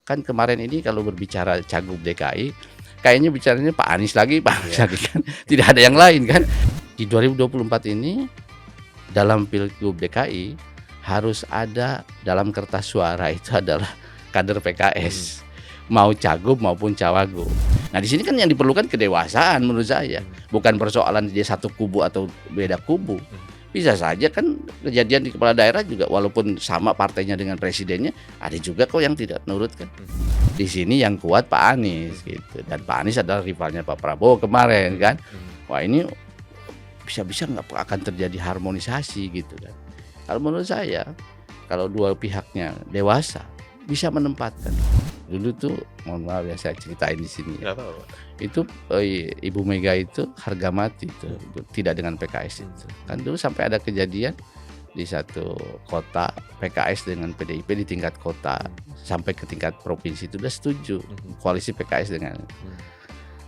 kan kemarin ini kalau berbicara Cagup DKI, kayaknya bicaranya Pak Anies lagi, Pak Anies lagi kan, tidak ada yang lain kan. Di 2024 ini dalam Pilgub DKI harus ada dalam kertas suara itu adalah kader PKS, mau Cagup maupun Cawagup. Nah di sini kan yang diperlukan kedewasaan menurut saya, bukan persoalan dia satu kubu atau beda kubu. Bisa saja kan kejadian di kepala daerah juga walaupun sama partainya dengan presidennya, ada juga kok yang tidak nurut kan. Di sini yang kuat Pak Anies gitu, dan Pak Anies adalah rivalnya Pak Prabowo kemarin kan. Wah ini bisa-bisa nggak akan terjadi harmonisasi gitu kan. Kalau menurut saya, kalau dua pihaknya dewasa bisa menempatkan. Dulu tuh, mohon maaf ya saya ceritain di sini. Ya. Itu Ibu Mega itu harga mati tuh, tidak dengan PKS itu. Kan dulu sampai ada kejadian di satu kota PKS dengan PDIP di tingkat kota sampai ke tingkat provinsi itu udah setuju koalisi PKS dengan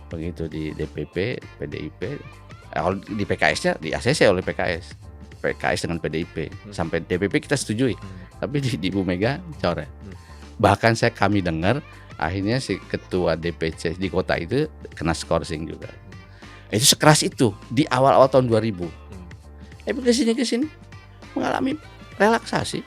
begitu di DPP PDIP. Di PKS-nya di ACC oleh PKS dengan PDIP sampai DPP kita setujui, tapi di Ibu Mega coret. Bahkan kami dengar akhirnya si ketua DPC di kota itu kena skorsing juga. Itu sekeras itu di awal-awal tahun 2000. Kesini mengalami relaksasi.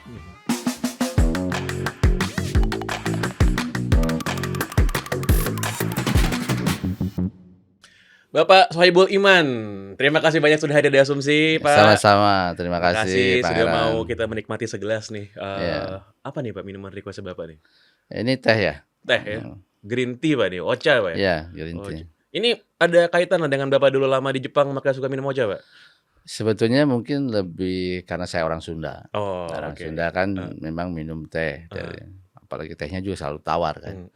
Bapak Sohibul Iman, terima kasih banyak sudah hadir di Asumsi, Pak. Sama-sama, terima kasih Pak sudah Heran. mau kita menikmati segelas nih. Ya. Apa nih Pak minuman request Bapak nih? Ini teh ya? Teh ya? Green tea Pak nih, ocha Pak ya? Iya, green tea. Ini ada kaitan dengan Bapak dulu lama di Jepang maka suka minum ocha Pak? Sebetulnya mungkin lebih karena saya orang Sunda. Orang Sunda kan memang minum teh, apalagi tehnya juga selalu tawar kan.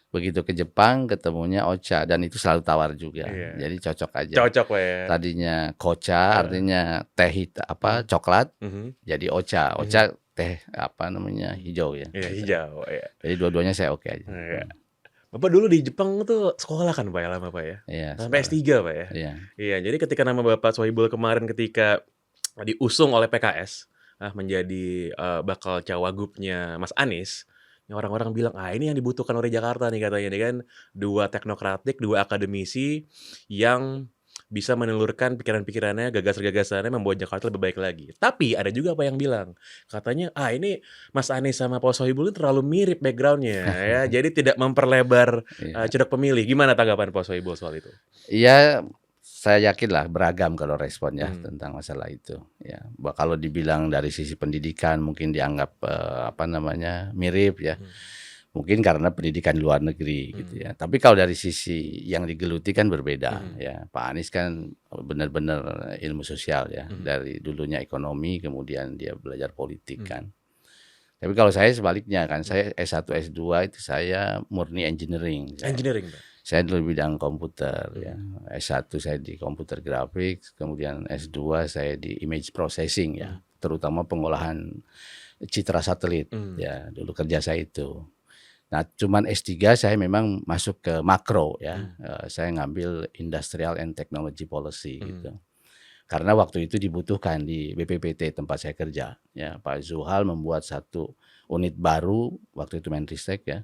Begitu ke Jepang ketemunya ocha dan itu selalu tawar juga. Jadi cocok aja. Cocok Pak ya. Tadinya kocha artinya teh coklat. Jadi ocha. Ocha teh hijau ya. Iya, hijau ya. Jadi dua-duanya saya oke aja. Bapak dulu di Jepang tuh sekolah kan Pak ya, lama Pak ya? Iya, sampai S3 Pak ya? Iya, jadi ketika nama Bapak Sohibul kemarin ketika diusung oleh PKS menjadi bakal cawagupnya Mas Anies, orang-orang bilang, ini yang dibutuhkan oleh Jakarta nih katanya nih kan. Dua teknokratik, dua akademisi yang bisa menelurkan pikiran-pikirannya, gagasan-gagasannya membuat Jakarta lebih baik lagi. Tapi ada juga apa yang bilang, katanya ini Mas Anies sama Pak Sohibul ini terlalu mirip backgroundnya ya, jadi tidak memperlebar ceruk pemilih. Gimana tanggapan Pak Sohibul soal itu? Iya, saya yakin lah beragam kalau responnya tentang masalah itu. Ya, kalau dibilang dari sisi pendidikan mungkin dianggap mirip ya. Mungkin karena pendidikan luar negeri gitu ya. Tapi kalau dari sisi yang digeluti kan berbeda ya. Pak Anies kan benar-benar ilmu sosial ya. Dari dulunya ekonomi kemudian dia belajar politik kan. Tapi kalau saya sebaliknya kan, saya S1 S2 itu saya murni engineering. Engineering, Pak. Saya di bidang komputer ya. S1 saya di computer graphics, kemudian S2 saya di image processing ya. Terutama pengolahan citra satelit ya. Dulu kerja saya itu. Nah, cuman S3 saya memang masuk ke makro ya. Saya ngambil Industrial and Technology Policy gitu. Karena waktu itu dibutuhkan di BPPT tempat saya kerja. Ya, Pak Zulhal membuat satu unit baru waktu itu Menristek ya.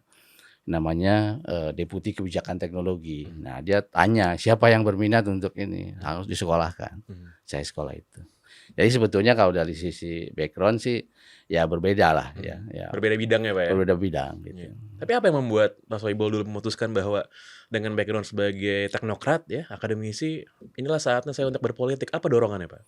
Namanya Deputi Kebijakan Teknologi. Nah, dia tanya siapa yang berminat untuk ini, harus disekolahkan. Saya sekolah itu. Jadi sebetulnya kalau dari sisi background sih ya berbeda lah ya. Berbeda bidangnya Pak ya? Berbeda bidang gitu. Tapi apa yang membuat Pak Sohibul dulu memutuskan bahwa dengan background sebagai teknokrat ya, akademisi, inilah saatnya saya untuk berpolitik. Apa dorongannya Pak?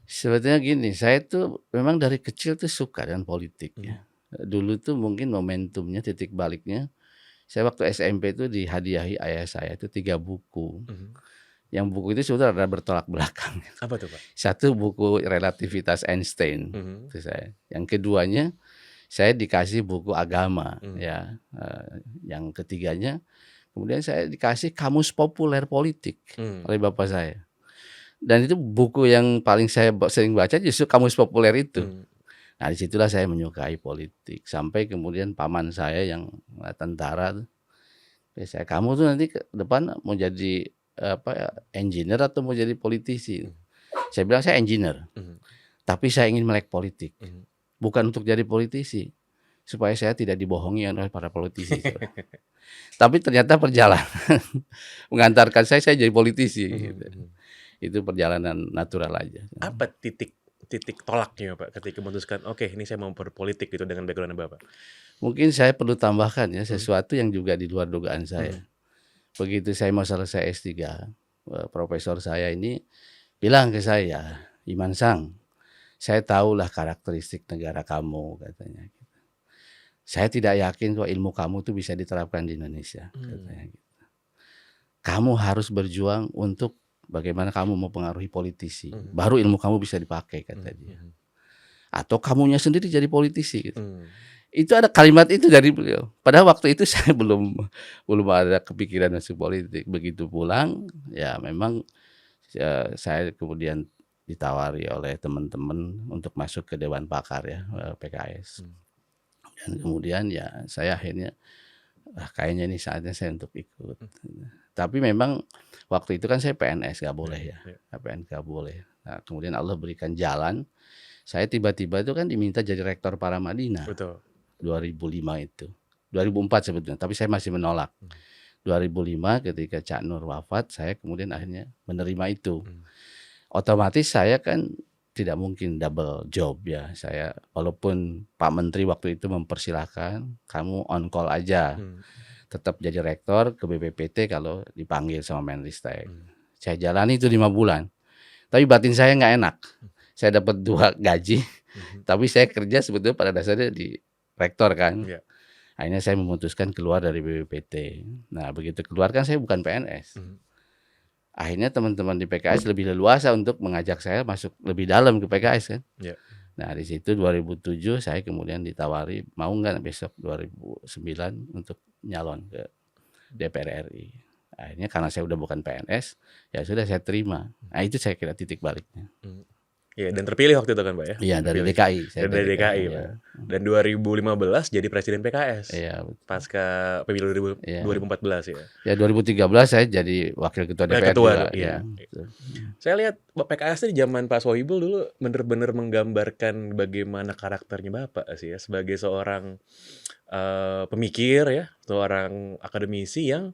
Sebetulnya gini, saya tuh memang dari kecil tuh suka dengan politik ya. Dulu tuh mungkin momentumnya, titik baliknya, saya waktu SMP tuh dihadiahi ayah saya itu 3 buku. Yang buku itu sebetulnya ada bertolak belakang. Apa tuh Pak? Satu buku relativitas Einstein, itu saya. Yang keduanya saya dikasih buku agama ya. Yang ketiganya kemudian saya dikasih kamus populer politik oleh bapak saya. Dan itu buku yang paling saya sering baca justru kamus populer itu. Nah disitulah saya menyukai politik. Sampai kemudian paman saya yang tentara tuh, kamu tuh nanti ke depan mau jadi engineer atau mau jadi politisi? Saya bilang saya engineer, tapi saya ingin melek politik, bukan untuk jadi politisi. supaya saya tidak dibohongi oleh para politisi. Tapi ternyata perjalanan mengantarkan saya jadi politisi gitu. Mhm. Itu perjalanan natural aja. Apa titik titik tolaknya, Pak, ketika memutuskan, "Oke, ini saya mau berpolitik," gitu dengan background Bapak? Mungkin saya perlu tambahkan ya Mhm, sesuatu yang juga di luar dugaan saya. mhm, Begitu saya mau selesai S3, profesor saya ini bilang ke saya, "Iman Sang, saya tahulah karakteristik negara kamu," katanya. "Saya tidak yakin kok ilmu kamu tuh bisa diterapkan di Indonesia," mmm, katanya. "Kamu harus berjuang untuk bagaimana kamu mempengaruhi politisi, mhm, baru ilmu kamu bisa dipakai," kata mhm, dia. mhm, "Atau kamunya sendiri jadi politisi," gitu. mmm, Itu ada kalimat itu dari beliau. Padahal waktu itu saya belum ada kepikiran masuk politik. Begitu pulang, ya memang, saya kemudian ditawari oleh teman-teman untuk masuk ke dewan pakar ya, PKS. mhm, Dan kemudian ya saya akhirnya, kayaknya ini saatnya saya untuk ikut. mhm, Tapi memang waktu itu kan saya PNS nggak boleh iya, ya, iya, PNS nggak boleh. Nah kemudian Allah berikan jalan, saya tiba-tiba itu kan diminta jadi rektor Paramadina. betul, 2005 itu. 2004 sebetulnya, tapi saya masih menolak. mhm, 2005 ketika Cak Nur wafat, saya kemudian akhirnya menerima itu. mhm, Otomatis saya kan tidak mungkin double job ya. Saya walaupun Pak Menteri waktu itu mempersilahkan, "Kamu on call aja, mmm, tetap jadi rektor ke BPPT kalau dipanggil sama Menristek." mmm, Saya jalani itu 5 bulan, tapi batin saya nggak enak. Saya dapat 2 gaji, mhm, tapi saya kerja sebetulnya pada dasarnya di rektor kan. iya, Akhirnya saya memutuskan keluar dari BPPT. Nah, begitu keluar kan saya bukan PNS. mhm, Akhirnya teman-teman di PKS lebih leluasa untuk mengajak saya masuk lebih dalam ke PKS kan. iya, Nah, di situ 2007 saya kemudian ditawari, "Mau nggak besok 2009 untuk nyalon ke DPR RI?" Akhirnya karena saya udah bukan PNS, ya sudah saya terima. Nah, itu saya kira titik baliknya. mhm. Iya, dan terpilih waktu itu kan, Pak, ya? Iya, dari Terpilih. DKI, saya Dari dari DKI, DKI, ya. Pak. Dan 2015 jadi presiden PKS, Iya, betul. pasca pemilu Iya. 2014 ya? Ya 2013 saya jadi wakil ketua DPR Ketua, juga, iya. ya, betul. Saya lihat PKS di zaman Pak Sohibul dulu bener-bener menggambarkan bagaimana karakternya Bapak sih ya, sebagai seorang, pemikir ya, seorang akademisi yang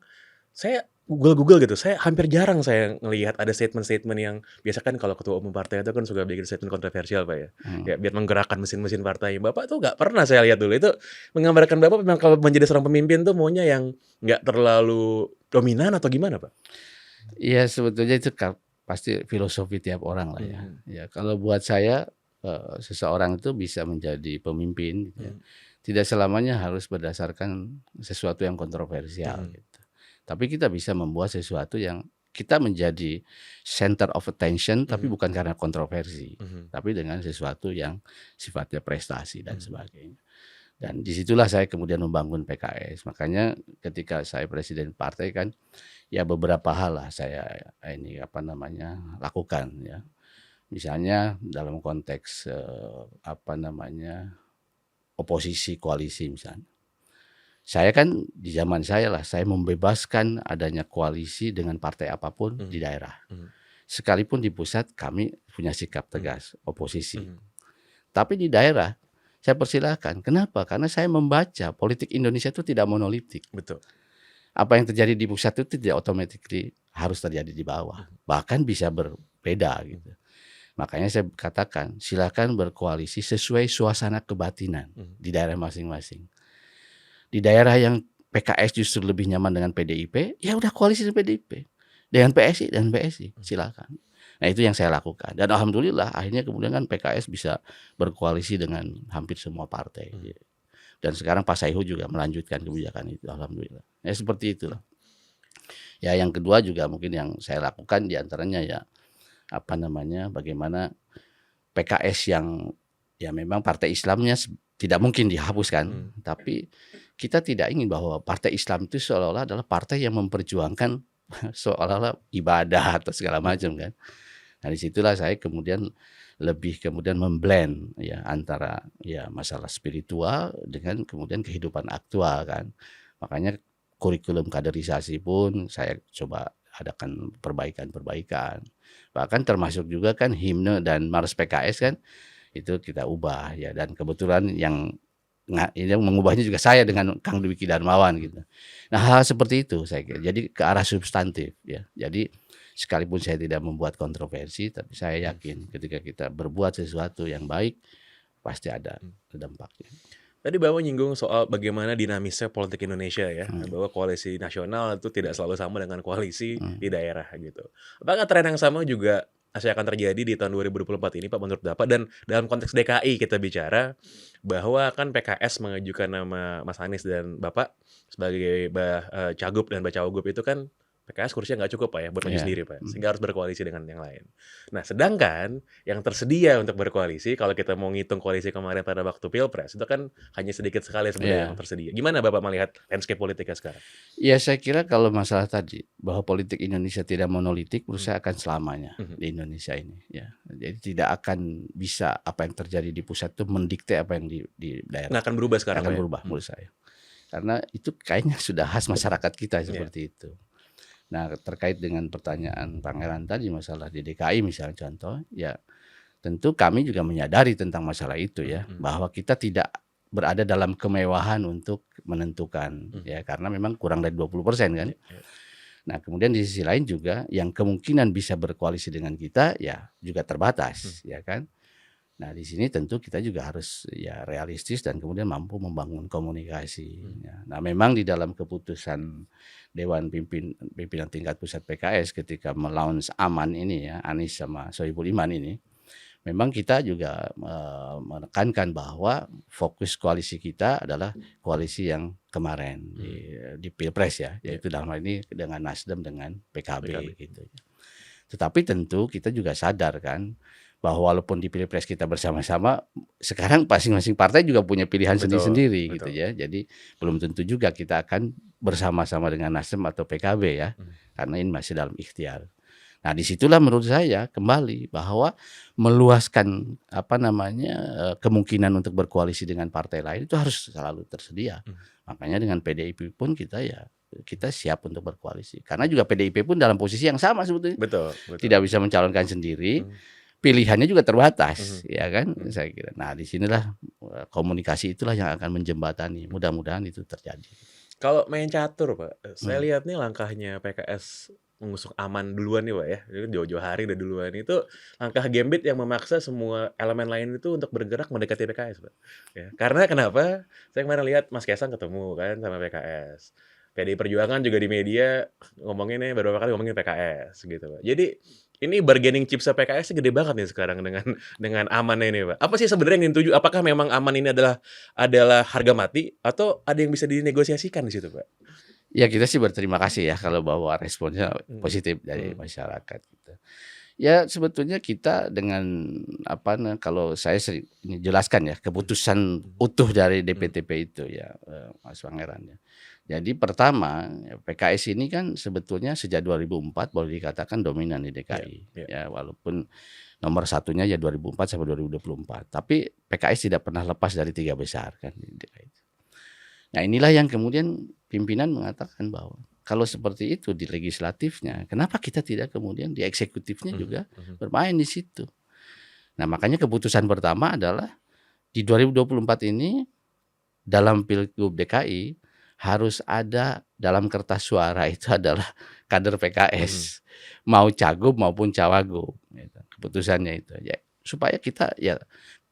saya Google gitu, saya hampir jarang saya ngelihat ada statement-statement yang biasa kan kalau ketua umum partai itu kan suka bikin statement kontroversial, Pak, ya. Mmm. Ya biar menggerakkan mesin-mesin partai. Bapak tuh nggak pernah saya lihat dulu. Itu menggambarkan Bapak memang kalau menjadi seorang pemimpin tuh maunya yang nggak terlalu dominan atau gimana, Pak? Iya sebetulnya itu pasti filosofi tiap orang lah ya. Mhm, Ya kalau buat saya, seseorang itu bisa menjadi pemimpin gitu ya, mhm, tidak selamanya harus berdasarkan sesuatu yang kontroversial mhm, gitu. Tapi kita bisa membuat sesuatu yang kita menjadi center of attention tapi mhm, bukan karena kontroversi, mhm, tapi dengan sesuatu yang sifatnya prestasi dan mhm, sebagainya. Dan disitulah saya kemudian membangun PKS. Makanya ketika saya presiden partai kan, ya beberapa hal lah saya ini apa namanya, lakukan ya. Misalnya dalam konteks, apa namanya, oposisi koalisi misalnya. Saya kan di zaman saya lah, saya membebaskan adanya koalisi dengan partai apapun mhm, di daerah. mhm, Sekalipun di pusat kami punya sikap mhm, tegas, oposisi. mhm, Tapi di daerah saya persilahkan. Kenapa? Karena saya membaca politik Indonesia itu tidak monolitik. betul. Apa yang terjadi di pusat itu tidak automatically harus terjadi di bawah, Mhm, bahkan bisa berbeda mhm, gitu. Makanya saya katakan, silakan berkoalisi sesuai suasana kebatinan mhm, di daerah masing-masing. Di daerah yang PKS justru lebih nyaman dengan PDIP, ya udah koalisi dengan PDIP. Dengan PSI dan PSI, mhm, silakan. Nah itu yang saya lakukan dan alhamdulillah akhirnya kemudian kan PKS bisa berkoalisi dengan hampir semua partai. mhm, Dan sekarang Pak Saihu juga melanjutkan kebijakan itu, alhamdulillah. Ya seperti itulah. mhm, Ya yang kedua juga mungkin yang saya lakukan di antaranya ya, apa namanya, bagaimana PKS yang ya memang partai Islamnya tidak mungkin dihapuskan, mhm, tapi kita tidak ingin bahwa partai Islam itu seolah-olah adalah partai yang memperjuangkan seolah-olah ibadah atau segala mhm, macam kan. Nah disitulah saya kemudian lebih kemudian ya antara ya masalah spiritual dengan kemudian kehidupan aktual kan. Makanya kurikulum kaderisasi pun saya coba adakan perbaikan-perbaikan. Bahkan termasuk juga kan himne dan mars PKS kan itu kita ubah ya dan kebetulan yang ini mengubahnya juga saya dengan Kang Dwiki Darmawan gitu. Nah, hal seperti itu saya kira. Jadi ke arah substantif ya. Jadi sekalipun saya tidak membuat kontroversi, tapi saya yakin ketika kita berbuat sesuatu yang baik pasti ada dampaknya. Tadi Bapak nyinggung soal bagaimana dinamisnya politik Indonesia ya, Hmm. bahwa koalisi nasional itu tidak selalu sama dengan koalisi Hmm. di daerah gitu. Apakah tren yang sama juga masih akan terjadi di tahun 2024 ini Pak menurut Bapak? Dan dalam konteks DKI kita bicara bahwa kan PKS mengajukan nama Mas Anies dan Bapak sebagai Cagup dan Bacawagup itu kan PKS kursinya nggak cukup Pak ya buat maju Ya. sendiri Pak, sehingga harus berkoalisi dengan yang lain. Nah sedangkan yang tersedia untuk berkoalisi kalau kita mau ngitung koalisi kemarin pada waktu Pilpres itu kan hanya sedikit sekali sebenarnya Ya. yang tersedia. Gimana Bapak melihat landscape politiknya sekarang? Ya saya kira kalau masalah tadi bahwa politik Indonesia tidak monolitik, menurut saya akan selamanya di Indonesia ini. Ya, jadi tidak akan bisa apa yang terjadi di pusat itu mendikte apa yang di daerah. Nggak akan berubah sekarang Akan Pak ya? berubah menurut saya. Karena itu kayaknya sudah khas masyarakat kita seperti itu. Nah terkait dengan pertanyaan Pangeran tadi masalah di DKI misalnya contoh, ya tentu kami juga menyadari tentang masalah itu ya, bahwa kita tidak berada dalam kemewahan untuk menentukan ya karena memang kurang dari 20% kan. Nah kemudian di sisi lain juga yang kemungkinan bisa berkoalisi dengan kita ya juga terbatas ya kan. Nah di sini tentu kita juga harus ya realistis dan kemudian mampu membangun komunikasi. Ya. Nah memang di dalam keputusan Dewan Pimpinan Tingkat Pusat PKS ketika melaunch Aman ini ya, Anies sama Sohibul Iman ini, memang kita juga menekankan bahwa fokus koalisi kita adalah koalisi yang kemarin di Pilpres ya, yaitu dalam hal ini dengan Nasdem dengan PKB. Gitu. Tetapi tentu kita juga sadar kan bahwa walaupun di Pilpres kita bersama-sama, sekarang masing-masing partai juga punya pilihan sendiri-sendiri gitu ya. Jadi belum tentu juga kita akan bersama-sama dengan Nasdem atau PKB ya, karena ini masih dalam ikhtiar. Nah disitulah menurut saya kembali bahwa meluaskan kemungkinan untuk berkoalisi dengan partai lain itu harus selalu tersedia. Makanya dengan PDIP pun kita siap untuk berkoalisi. Karena juga PDIP pun dalam posisi yang sama sebetulnya. Betul. Tidak bisa mencalonkan sendiri. Pilihannya juga terbatas, ya kan? Saya kira. Nah, disinilah komunikasi itulah yang akan menjembatani. Mudah-mudahan itu terjadi. Kalau main catur, Pak, saya lihat nih langkahnya PKS mengusung Aman duluan nih, Pak ya. Itu jauh-jauh hari udah duluan. Itu langkah gambit yang memaksa semua elemen lain itu untuk bergerak mendekati PKS, Pak. Ya. Karena kenapa? Saya kemarin lihat Mas Kaisang ketemu kan sama PKS. PDI Perjuangan juga di media ngomonginnya beberapa kali ngomongin PKS gitu Pak. Jadi ini bargaining chipsnya PKS gede banget nih sekarang dengan Aman ini Pak. Apa sih sebenarnya yang dituju? Apakah memang Aman ini adalah harga mati atau ada yang bisa dinegosiasikan di situ Pak? Ya kita sih berterima kasih ya kalau bahwa responnya positif dari masyarakat. Gitu. Ya sebetulnya kita dengan kalau saya sering jelaskan ya keputusan utuh dari DPTP itu ya Mas Pangeran ya. Jadi pertama PKS ini kan sebetulnya sejak 2004 boleh dikatakan dominan di DKI ya walaupun nomor satunya ya 2004 sampai 2024. Tapi PKS tidak pernah lepas dari 3 besar kan di DKI. Nah inilah yang kemudian pimpinan mengatakan bahwa kalau seperti itu di legislatifnya, kenapa kita tidak kemudian di eksekutifnya juga bermain di situ? Nah makanya keputusan pertama adalah di 2024 ini dalam Pilgub DKI harus ada dalam kertas suara itu adalah kader PKS, mau cagup maupun cawagup. Gitu. Keputusannya itu ya supaya kita ya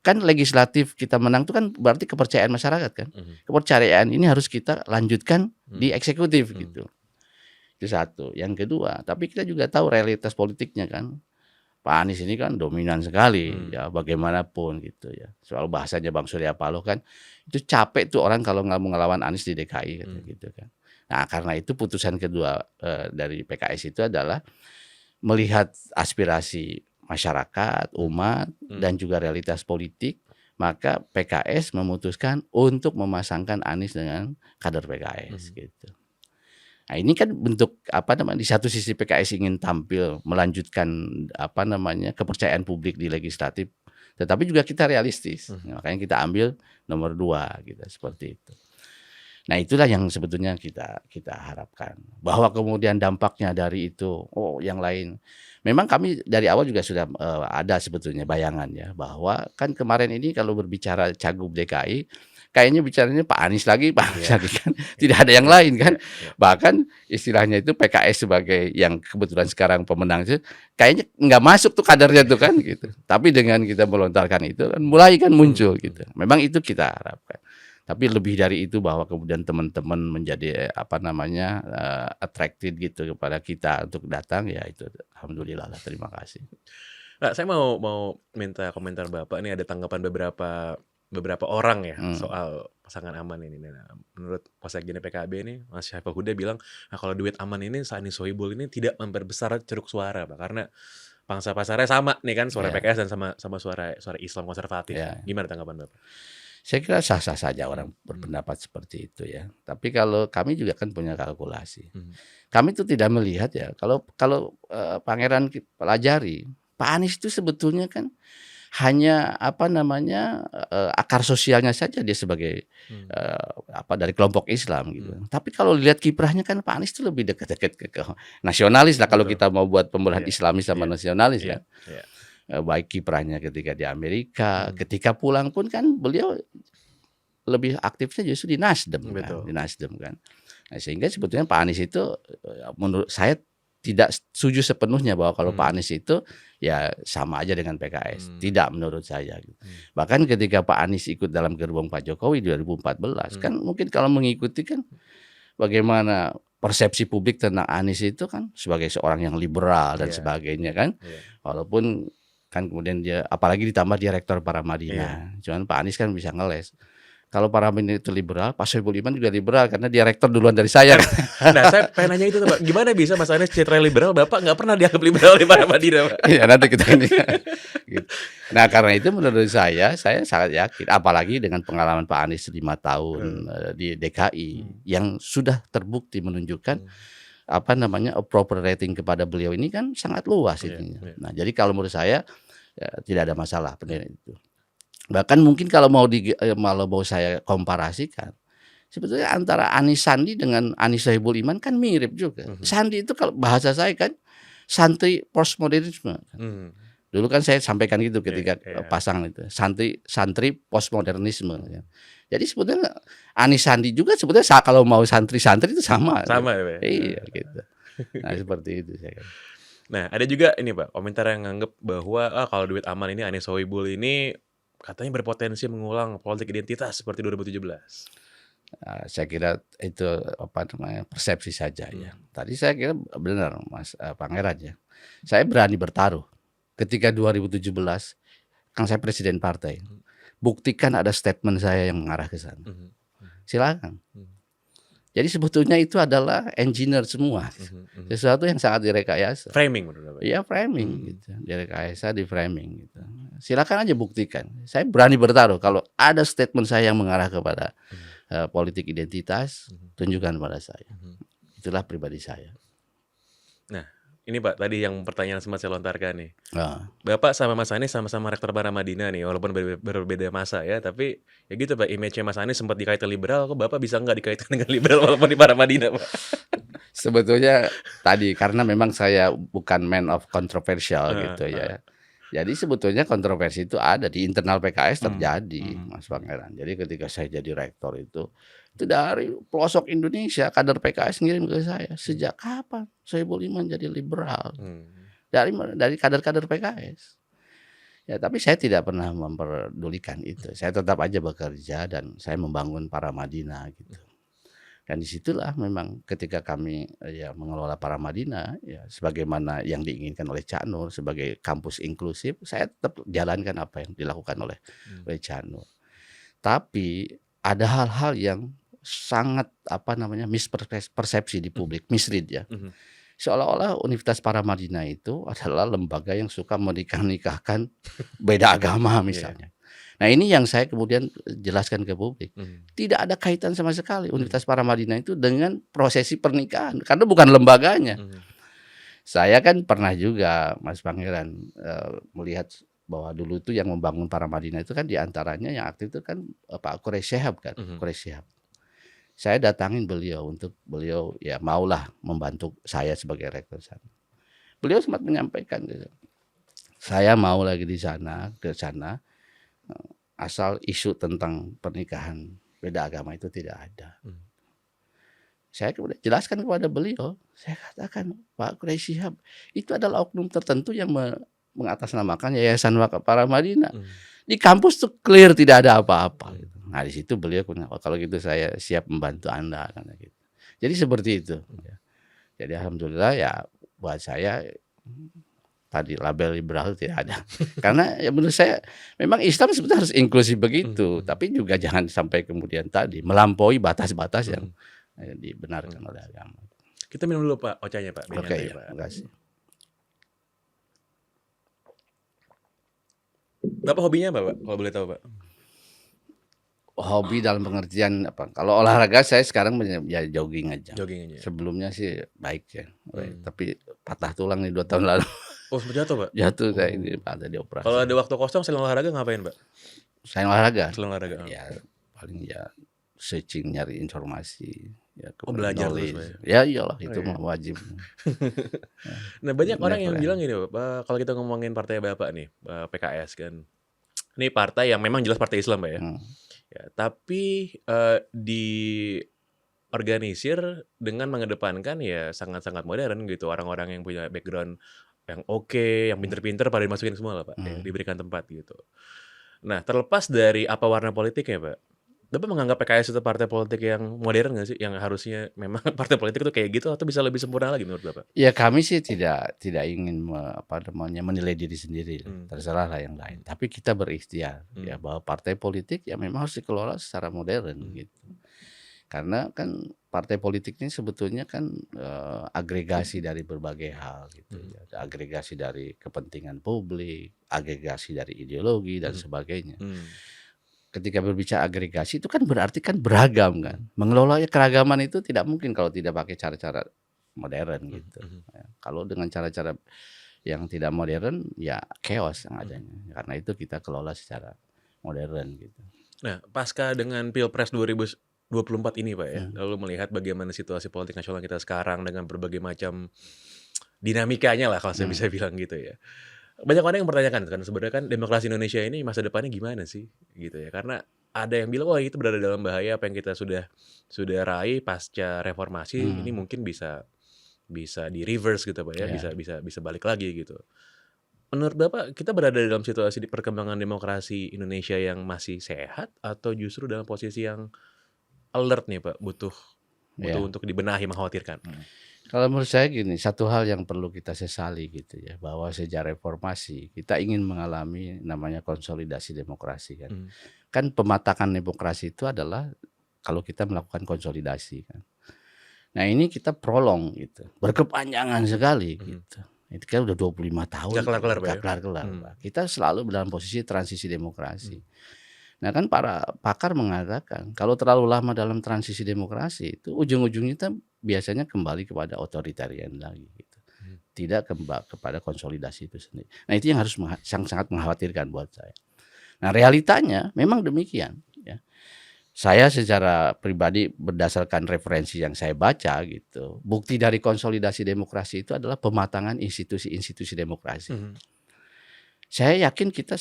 kan legislatif kita menang itu kan berarti kepercayaan masyarakat kan. Kepercayaan ini harus kita lanjutkan di eksekutif gitu. Itu satu. Yang kedua, tapi kita juga tahu realitas politiknya kan. Pak Anies ini kan dominan sekali ya bagaimanapun gitu ya. Soal bahasanya Bang Surya Paloh kan itu capek tuh orang kalau nggak mau ngelawan Anies di DKI gitu kan. Nah, karena itu putusan kedua dari PKS itu adalah melihat aspirasi masyarakat, umat dan juga realitas politik, maka PKS memutuskan untuk memasangkan Anies dengan kader PKS gitu. Nah ini kan bentuk di satu sisi PKS ingin tampil melanjutkan kepercayaan publik di legislatif, tetapi juga kita realistis, makanya kita ambil nomor 2 gitu seperti itu. Nah itulah yang sebetulnya kita harapkan bahwa kemudian dampaknya dari itu, yang lain, memang kami dari awal juga sudah ada sebetulnya bayangan ya bahwa kan kemarin ini kalau berbicara Cagup DKI kayaknya bicaranya Pak Anies lagi, Pak Anies Iya. lagi kan. Tidak ada yang lain kan. Iya. Bahkan istilahnya itu PKS sebagai yang kebetulan sekarang pemenang itu kayaknya nggak masuk tuh kadernya tuh kan gitu. Tapi dengan kita melontarkan itu kan mulai kan muncul gitu. Memang itu kita harapkan. Tapi lebih dari itu bahwa kemudian teman-teman menjadi attracted gitu kepada kita untuk datang, ya itu alhamdulillah lah, terima kasih. Nah, saya mau minta komentar Bapak nih, ada tanggapan beberapa orang ya soal pasangan Aman ini. Nah, menurut Wasekjen PKB nih, Mas Syaiful Huda bilang, nah kalau duet Aman ini, Sani Sohibul ini tidak memperbesar ceruk suara, Pak, karena pangsa pasarnya sama nih kan, suara Ya. PKS dan sama suara Islam konservatif. Ya. Gimana tanggapan Bapak? Saya kira sah-sah saja orang berpendapat seperti itu ya. Tapi kalau kami juga kan punya kalkulasi. Kami itu tidak melihat ya, kalau Pangeran pelajari, Pak Anies itu sebetulnya kan hanya akar sosialnya saja dia sebagai dari kelompok Islam gitu. Tapi kalau lihat kiprahnya kan Pak Anies itu lebih dekat-dekat ke nasionalis lah, kalau Betul. kita mau buat pembelahan Iya. Islamis sama Iya. nasionalis Iya. kan. Iya. Baik kiprahnya ketika di Amerika, ketika pulang pun kan beliau lebih aktifnya justru di Nasdem Betul. kan, Nah, sehingga sebetulnya Pak Anies itu menurut saya tidak setuju sepenuhnya bahwa kalau Pak Anies itu ya sama aja dengan PKS. Tidak, menurut saya. Bahkan ketika Pak Anies ikut dalam gerbong Pak Jokowi 2014, kan mungkin kalau mengikuti kan bagaimana persepsi publik tentang Anies itu kan sebagai seorang yang liberal dan sebagainya kan. Walaupun kan kemudian dia apalagi ditambah dia rektor Paramadina. Cuman Pak Anies kan bisa ngeles. Kalau Paramadina itu liberal, Pak Soebul Iman juga liberal karena dia rektor duluan dari saya. Nah, saya pengen nanya itu tuh, Pak. Gimana bisa Mas Anies citra liberal, Bapak nggak pernah dianggap liberal di Paramadina, Pak? Iya, nanti kita ini. Gitu. Nah, karena itu menurut saya sangat yakin, apalagi dengan pengalaman Pak Anies 5 tahun di DKI yang sudah terbukti menunjukkan approval rating kepada beliau ini kan sangat luas ininya. Nah, jadi kalau menurut saya ya, tidak ada masalah penilaian itu. Bahkan mungkin kalau mau saya komparasikan, sebetulnya antara Anies Sandi dengan Anies Sohibul Iman kan mirip juga. Sandi itu kalau bahasa saya kan santri postmodernisme. Dulu kan saya sampaikan gitu ketika pasangan itu, santri postmodernisme. Jadi sebetulnya Anies Sandi juga sebetulnya kalau mau santri-santri itu sama. Sama ya, Pak? Iya gitu. Nah, seperti itu saya kira. Nah, ada juga ini, Pak, komentar yang nganggep bahwa kalau duet Aman ini, Anies Sohibul ini katanya berpotensi mengulang politik identitas seperti 2017. Saya kira itu persepsi saja ya. Tadi saya kira benar Mas Pangeran ya. Saya berani bertaruh ketika 2017 kan saya presiden partai. Buktikan ada statement saya yang mengarah ke sana. Silakan. Jadi sebetulnya itu adalah engineer semua. Sesuatu yang sangat direkayasa. Framing menurut Bapak? Iya, framing gitu. Direkayasa, di framing gitu. Silakan aja buktikan. Saya berani bertaruh kalau ada statement saya yang mengarah kepada politik identitas, tunjukkan pada saya. Itulah pribadi saya. Nah, ini Pak, tadi yang pertanyaan sempat saya lontarkan nih. Bapak sama Mas Anies sama-sama rektor Paramadina nih, walaupun berbeda masa ya, tapi ya gitu Pak, image-nya Mas Anies sempat dikaitkan liberal, kok Bapak bisa nggak dikaitkan dengan liberal walaupun di Paramadina, Pak? Sebetulnya tadi karena memang saya bukan man of controversial gitu ya. Jadi sebetulnya kontroversi itu ada di internal PKS terjadi, Mas Pangeran. Jadi ketika saya jadi rektor itu dari pelosok Indonesia kader PKS ngirim ke saya, sejak kapan Sohibul Iman jadi liberal? Dari kader-kader PKS. Ya, tapi saya tidak pernah memperdulikan itu. Saya tetap aja bekerja dan saya membangun Paramadina gitu. Dan disitulah memang ketika kami mengelola Paramadina ya sebagaimana yang diinginkan oleh Cak Nur sebagai kampus inklusif, saya tetap jalankan apa yang dilakukan oleh Cak Nur. Tapi ada hal-hal yang sangat mispersepsi di publik, mislead ya. Seolah-olah Universitas Paramadina itu adalah lembaga yang suka menikah-nikahkan beda agama misalnya. Nah, ini yang saya kemudian jelaskan ke publik. Tidak ada kaitan sama sekali Universitas Paramadina itu dengan prosesi pernikahan karena bukan lembaganya. Saya kan pernah juga Mas Pangeran melihat bahwa dulu itu yang membangun Paramadina itu kan diantaranya yang aktif itu kan Pak Quraish Shihab kan, Quraish Shihab. Saya datangin beliau untuk beliau ya maulah membantu saya sebagai rektor sana. Beliau sempat menyampaikan saya mau lagi ke sana asal isu tentang pernikahan beda agama itu tidak ada. Hmm. Saya kemudian jelaskan kepada beliau, saya katakan, "Pak Quraisy Shihab, itu adalah oknum tertentu yang mengatasnamakan Yayasan Wakaf Para Madinah. Hmm. Di kampus tuh clear tidak ada apa-apa." Hmm. Gitu. Nah di situ beliau bilang, "Oh, kalau gitu saya siap membantu Anda," karena gitu. Jadi seperti itu. Ya. Jadi alhamdulillah ya buat saya tadi label liberal tidak ada. Karena ya menurut saya memang Islam sebetulnya harus inklusif begitu, tapi juga jangan sampai kemudian tadi melampaui batas-batas yang dibenarkan oleh agama. Kita minum dulu Pak Ocanya Pak. Oke, Benyantai, ya, Pak. terima kasih. Bapak hobinya apa Pak? Kalau boleh tahu Pak? Hobi dalam pengertian apa? Kalau olahraga saya sekarang ya jogging aja. Jogging aja. Sebelumnya sih baik ya, Hmm. tapi patah tulang nih 2 tahun lalu. Oh sempat jatuh Pak? Jatuh saya ini patah di operasi. Kalau ada waktu kosong selain olahraga ngapain Pak? Saya olahraga. Selain olahraga. Ya paling ya searching nyari informasi. Ya, Oh belajar terus Pak ya? Ya iyalah itu iya. mah wajib. Nah banyak orang yang Never bilang gini Pak, kalau kita ngomongin partai Bapak nih, PKS kan. Ini partai yang memang jelas partai Islam Pak ya. Ya, tapi di organisir dengan mengedepankan ya sangat-sangat modern gitu. Orang-orang yang punya background yang oke, yang pinter-pinter pada dimasukin semua lah Pak, ya, diberikan tempat gitu. Nah terlepas dari apa warna politiknya Pak, Bapak menganggap PKS itu partai politik yang modern nggak sih? Yang harusnya memang partai politik itu kayak gitu atau bisa lebih sempurna lagi menurut Bapak? Ya kami sih tidak ingin menilai diri sendiri, terserahlah yang lain. Tapi kita berikhtiar ya bahwa partai politik ya memang harus dikelola secara modern gitu. Karena kan partai politik ini sebetulnya kan agregasi dari berbagai hal gitu ya. Agregasi dari kepentingan publik, agregasi dari ideologi dan sebagainya. Ketika berbicara agregasi itu kan berarti kan beragam kan. Mengelola keragaman itu tidak mungkin kalau tidak pakai cara-cara modern gitu. Ya, kalau dengan cara-cara yang tidak modern ya chaos yang adanya. Karena itu kita kelola secara modern gitu. Nah, pasca dengan Pilpres 2024 ini Pak ya, lalu melihat bagaimana situasi politik nasional kita sekarang dengan berbagai macam dinamikanya lah kalau saya bisa bilang gitu ya. Banyak orang yang mempertanyakan kan sebenarnya kan demokrasi Indonesia ini masa depannya gimana sih gitu ya. Karena ada yang bilang wah itu berada dalam bahaya apa yang kita sudah raih pasca reformasi ini mungkin bisa di reverse gitu Pak ya, bisa balik lagi gitu. Menurut Bapak kita berada dalam situasi di perkembangan demokrasi Indonesia yang masih sehat atau justru dalam posisi yang alert nih Pak, butuh untuk dibenahi, mengkhawatirkan? Kalau menurut saya gini, satu hal yang perlu kita sesali gitu ya, bahwa sejak reformasi kita ingin mengalami namanya konsolidasi demokrasi kan. Kan pematakan demokrasi itu adalah kalau kita melakukan konsolidasi kan. Nah ini kita prolong gitu, berkepanjangan sekali gitu. Itu kan udah 25 tahun. Nggak kelar-kelar Pak ya? Kelar-kelar Pak. Kita selalu dalam posisi transisi demokrasi. Nah kan para pakar mengatakan kalau terlalu lama dalam transisi demokrasi itu ujung-ujungnya kita biasanya kembali kepada otoritarian lagi gitu. Tidak kepada konsolidasi itu sendiri. Nah itu yang harus sangat mengkhawatirkan buat saya. Nah realitanya memang demikian ya. Saya secara pribadi berdasarkan referensi yang saya baca gitu, bukti dari konsolidasi demokrasi itu adalah pematangan institusi-institusi demokrasi. Saya yakin kita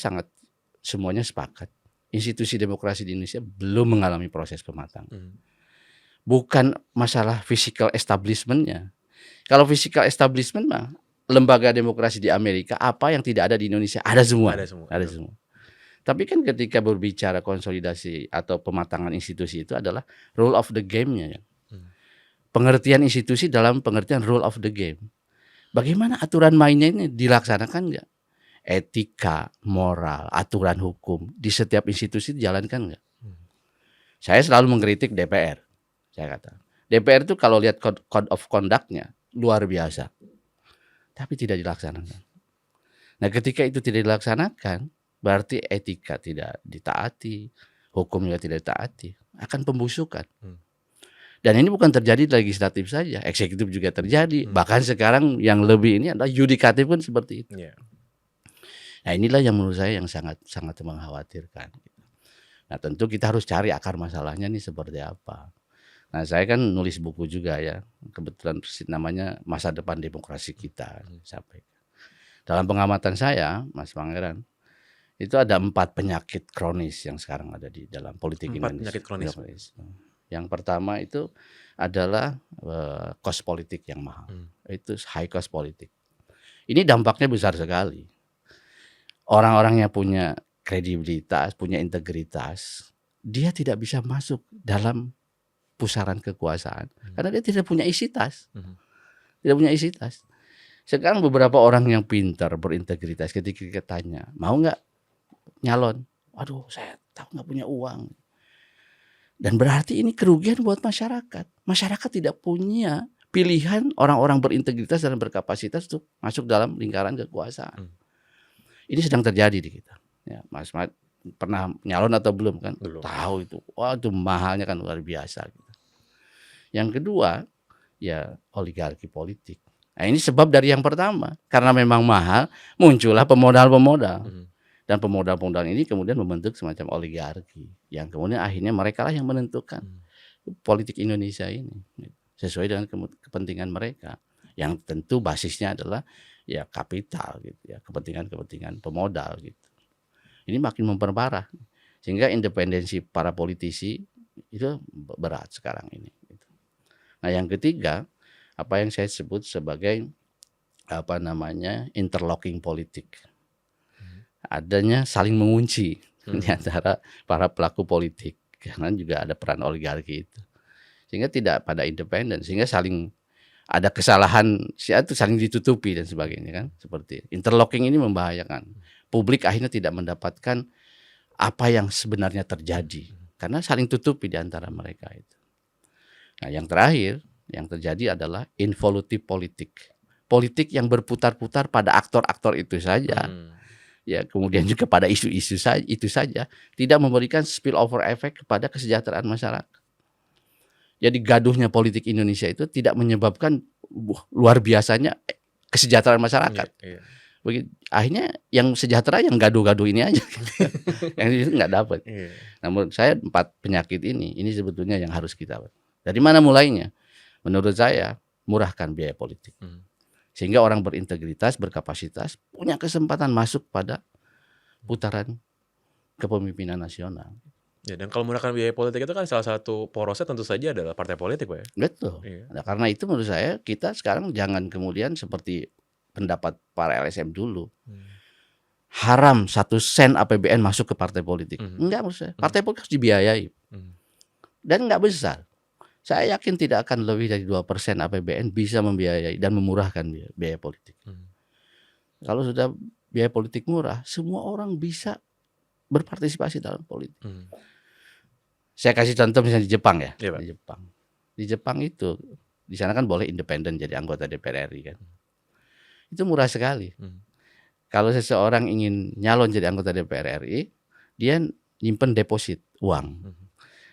semuanya sepakat. Institusi demokrasi di Indonesia belum mengalami proses pematangan. Bukan masalah physical establishment-nya. Kalau physical establishment mah lembaga demokrasi di Amerika apa yang tidak ada di Indonesia ada semua. Ada semua. Tapi kan ketika berbicara konsolidasi atau pematangan institusi itu adalah rule of the game-nya. Pengertian institusi dalam pengertian rule of the game. Bagaimana aturan mainnya ini dilaksanakan enggak? Etika, moral, aturan hukum di setiap institusi dijalankan enggak? Saya selalu mengkritik DPR. Saya kata, DPR itu kalau lihat code of conduct-nya luar biasa. Tapi tidak dilaksanakan. Nah, ketika itu tidak dilaksanakan, berarti etika tidak ditaati, hukum juga tidak ditaati, akan pembusukan. Dan ini bukan terjadi di legislatif saja, eksekutif juga terjadi. Bahkan sekarang yang lebih ini adalah yudikatif pun seperti itu. Nah inilah yang menurut saya yang sangat mengkhawatirkan. Nah tentu kita harus cari akar masalahnya nih seperti apa. Nah saya kan nulis buku juga ya, kebetulan namanya Masa Depan Demokrasi Kita. Sampai dalam pengamatan saya, Mas Pangeran, Itu ada 4 penyakit kronis yang sekarang ada di dalam politik 4 Indonesia. penyakit kronis. Yang pertama itu adalah cost politik yang mahal. Itu high cost politik. Ini dampaknya besar sekali. Orang-orang yang punya kredibilitas, punya integritas, dia tidak bisa masuk dalam pusaran kekuasaan karena dia tidak punya isi tas. Tidak punya isi tas. Sekarang beberapa orang yang pintar, berintegritas, ketika kita tanya, mau nggak nyalon? Waduh, saya tahu nggak punya uang. Dan berarti ini kerugian buat masyarakat. Masyarakat tidak punya pilihan orang-orang berintegritas dan berkapasitas untuk masuk dalam lingkaran kekuasaan. Ini sedang terjadi di kita. Ya, Mas Mat pernah nyalon atau belum kan? Belum. Tahu itu. Wah, itu mahalnya kan luar biasa. Gitu. Yang kedua, ya oligarki politik. Nah, ini sebab dari yang pertama. Karena memang mahal, muncullah pemodal-pemodal. Dan pemodal-pemodal ini kemudian membentuk semacam oligarki. Yang kemudian akhirnya mereka lah yang menentukan politik Indonesia ini. Sesuai dengan kepentingan mereka. Yang tentu basisnya adalah ya kapital gitu ya, kepentingan-kepentingan pemodal gitu. Ini makin memperparah. Sehingga independensi para politisi itu berat sekarang ini. Nah, yang ketiga, apa yang saya sebut sebagai interlocking politik. Adanya saling mengunci di antara para pelaku politik, karena juga ada peran oligarki itu. Sehingga tidak pada independen, sehingga saling ada kesalahan itu saling ditutupi dan sebagainya kan, seperti interlocking ini membahayakan. Publik akhirnya tidak mendapatkan apa yang sebenarnya terjadi karena saling tutupi di antara mereka itu. Nah, yang terakhir yang terjadi adalah involutive politik. Politik yang berputar-putar pada aktor-aktor itu saja. Ya, kemudian juga pada isu-isu itu saja, tidak memberikan spillover effect kepada kesejahteraan masyarakat. Jadi gaduhnya politik Indonesia itu tidak menyebabkan luar biasanya kesejahteraan masyarakat. Akhirnya yang sejahtera yang gaduh-gaduh ini aja. Yang itu nggak dapat. Namun saya 4 penyakit ini sebetulnya yang harus kita. Dari mana mulainya? Menurut saya murahkan biaya politik. Sehingga orang berintegritas, berkapasitas, punya kesempatan masuk pada putaran kepemimpinan nasional. Ya, dan kalau menggunakan biaya politik itu kan salah satu porosnya tentu saja adalah partai politik, Pak ya. Betul. Nah, karena itu menurut saya kita sekarang jangan kemudian seperti pendapat para LSM dulu. Haram 1 sen APBN masuk ke partai politik. Enggak menurut saya. Partai politik harus dibiayai. Dan enggak besar. Saya yakin tidak akan lebih dari 2% APBN bisa membiayai dan memurahkan biaya politik. Kalau sudah biaya politik murah, semua orang bisa berpartisipasi dalam politik. Saya kasih contoh misalnya di Jepang ya. Di Jepang itu, di sana kan boleh independen jadi anggota DPR RI kan. Itu murah sekali. Kalau seseorang ingin nyalon jadi anggota DPR RI, dia nyimpen deposit uang.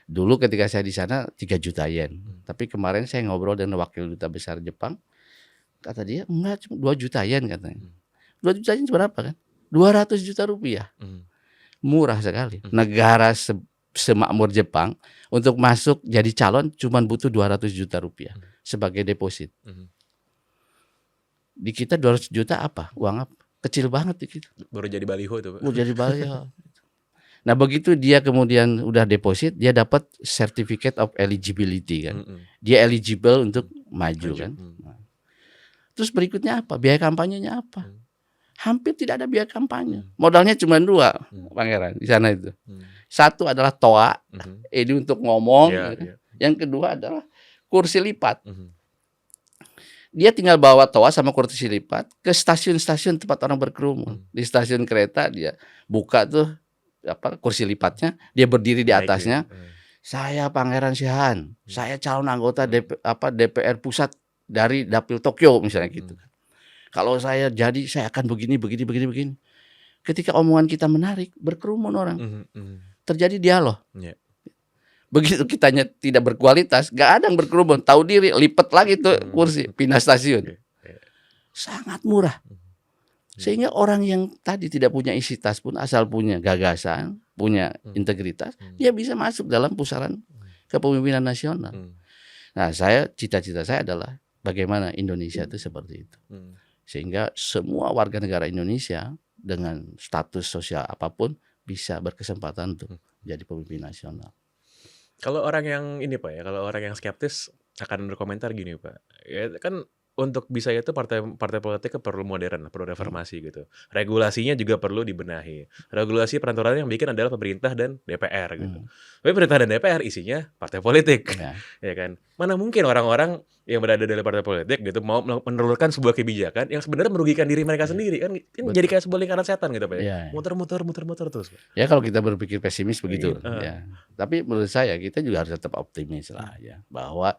Dulu ketika saya di sana 3 juta yen. Tapi kemarin saya ngobrol dengan wakil duta besar Jepang, kata dia enggak, cuma 2 juta yen katanya. 2 juta yen berapa kan? 200 juta rupiah. Murah sekali. Negara semakmur Jepang untuk masuk jadi calon cuma butuh 200 juta rupiah sebagai deposit. Di kita 200 juta apa? Uang apa? Kecil banget di kita. Baru jadi baliho itu, Pak. Baru jadi baliho. Nah, begitu dia kemudian udah deposit, dia dapat certificate of eligibility kan. Dia eligible untuk maju kan. Nah. Terus berikutnya apa? Biaya kampanyenya apa? Hampir tidak ada biaya kampanye. Modalnya cuma 2, Pangeran, di sana itu. 1 adalah toa, ini untuk ngomong. Yang kedua adalah kursi lipat. Dia tinggal bawa toa sama kursi lipat ke stasiun-stasiun tempat orang berkerumun. Di stasiun kereta dia buka tuh kursi lipatnya, dia berdiri di atasnya. Saya Pangeran Shihan, saya calon anggota DPR pusat dari Dapil Tokyo misalnya gitu. Kalau saya jadi, saya akan begini. Ketika omongan kita menarik, berkerumun orang. Terjadi dialog. Begitu kitanya tidak berkualitas, gak ada yang berkerumun, tahu diri, lipat lagi tuh kursi, pindah stasiun. Sangat murah. Sehingga orang yang tadi tidak punya isi tas pun, asal punya gagasan, punya integritas, dia bisa masuk dalam pusaran kepemimpinan nasional. Nah, cita-cita saya adalah bagaimana Indonesia itu seperti itu. Sehingga semua warga negara Indonesia dengan status sosial apapun bisa berkesempatan untuk jadi pemimpin nasional. Kalau orang yang ini Pak ya, kalau orang yang skeptis akan berkomentar gini Pak, ya kan untuk bisa itu partai politik kan perlu modern, perlu reformasi gitu. Regulasinya juga perlu dibenahi. Regulasi peraturan yang bikin adalah pemerintah dan DPR gitu. Tapi pemerintah dan DPR isinya partai politik, Ya. ya kan. Mana mungkin orang-orang yang berada dalam partai politik gitu mau menelurkan sebuah kebijakan yang sebenarnya merugikan diri mereka sendiri kan jadi kayak sebuah lingkaran setan gitu Pak ya. Iya. Muter-muter terus Pak. Ya kalau kita berpikir pesimis begitu Iya. ya. Tapi menurut saya kita juga harus tetap optimis lah ya, bahwa